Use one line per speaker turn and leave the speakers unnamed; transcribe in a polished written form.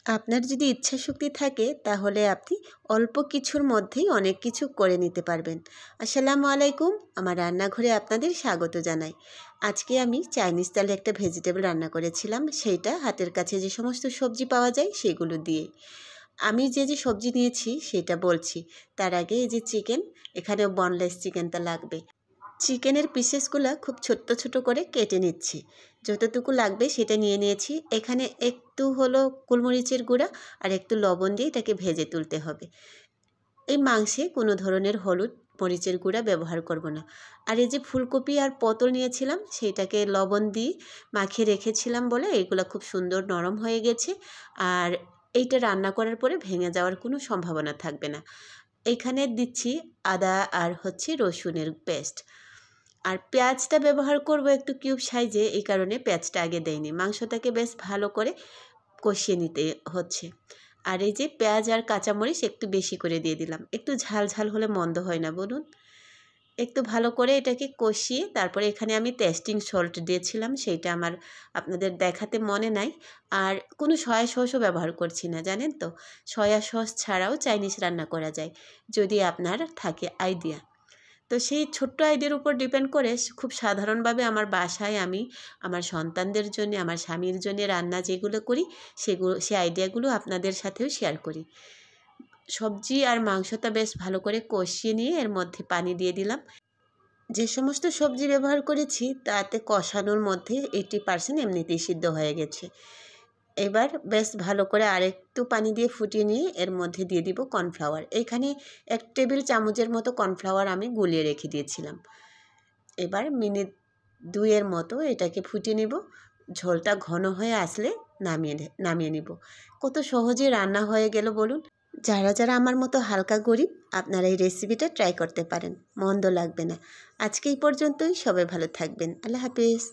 আপনার যদি ইচ্ছা শক্তি থাকে তাহলে আপনি অল্প কিছুর মধ্যেই অনেক কিছু করে নিতে পারবেন। আসসালামু আলাইকুম, আমার রান্নাঘরে আপনাদের স্বাগত জানাই। আজকে আমি চাইনিজ স্টাইলে একটা ভেজিটেবল রান্না করেছিলাম, সেইটা হাতের কাছে যে সমস্ত সবজি পাওয়া যায় সেগুলো দিয়ে। আমি যে সবজি নিয়েছি সেটা বলছি। তার আগে এই যে চিকেন, এখানেও বনলেস চিকেনটা লাগবে। চিকেনের পিসেসগুলো খুব ছোট্ট ছোট করে কেটে নিচ্ছি। যতটুকু লাগবে সেটা নিয়ে নিয়েছি। এখানে একটু হলো গোলমরিচের গুঁড়া আর একটু লবণ দিয়ে এটাকে ভেজে তুলতে হবে। এই মাংসে কোনো ধরনের হলুদ মরিচের গুঁড়া ব্যবহার করব না। আর এই যে ফুলকপি আর পটল নিয়েছিলাম সেইটাকে লবণ দিয়ে মাখিয়ে রেখেছিলাম বলে এইগুলো খুব সুন্দর নরম হয়ে গেছে। আর এইটা রান্না করার পরে ভেঙে যাওয়ার কোনো সম্ভাবনা থাকবে না। এইখানে দিচ্ছি আদা আর হচ্ছে রসুনের পেস্ট। আর পেঁয়াজটা ব্যবহার করব একটু কিউব সাইজে, এই কারণে পেঁয়াজটা আগে দেইনি। মাংসটাকে বেশ ভালো করে কষিয়ে নিতে হচ্ছে। আর এই যে পেঁয়াজ আর কাঁচামরিচ একটু বেশি করে দিয়ে দিলাম। একটু ঝাল ঝাল হলে মন্দ হয় না বলুন। একটু ভালো করে এটাকে কষিয়ে তারপরে এখানে আমি টেস্টিং সল্ট দিয়েছিলাম, সেইটা আমার আপনাদের দেখাতে মনে নাই। আর কোনো সয়া সসও ব্যবহার করছি না, জানেন তো। সয়া সস ছাড়াও চাইনিজ রান্না করা যায় যদি আপনার থাকে আইডিয়া। তো সেই ছোট্ট আইডিয়ার উপর ডিপেন্ড করে খুব সাধারণভাবে আমার বাসায় আমি আমার সন্তানদের জন্য, আমার স্বামীর জন্য রান্না যেগুলো করি সেই আইডিয়াগুলো আপনাদের সাথেও শেয়ার করি। সবজি আর মাংসটা বেশ ভালো করে কষিয়ে নিয়ে এর মধ্যে পানি দিয়ে দিলাম। যে সমস্ত সবজি ব্যবহার করেছি তাতে কষানোর মধ্যে 80% এমনিতেই সিদ্ধ হয়ে গেছে। এবার বেশ ভালো করে আরেকটু পানি দিয়ে ফুটিয়ে নিয়ে এর মধ্যে দিয়ে দিব কর্নফ্লাওয়ার। এখানে 1 টেবিল চামচের মতো কর্নফ্লাওয়ার আমি গুলিয়ে রেখে দিয়েছিলাম। এবার মিনিট 2 এর মতো এটাকে ফুটিয়ে নিব। ঝোলটা ঘন হয়ে আসলে নামিয়ে নিব। কত সহজে রান্না হয়ে গেল বলুন। যারা আমার মতো হালকা গরিব আপনারা এই রেসিপিটা ট্রাই করতে পারেন, মন্দ লাগবে না। আজকে এই পর্যন্তই, সবাই ভালো থাকবেন। আল্লাহ হাফেজ।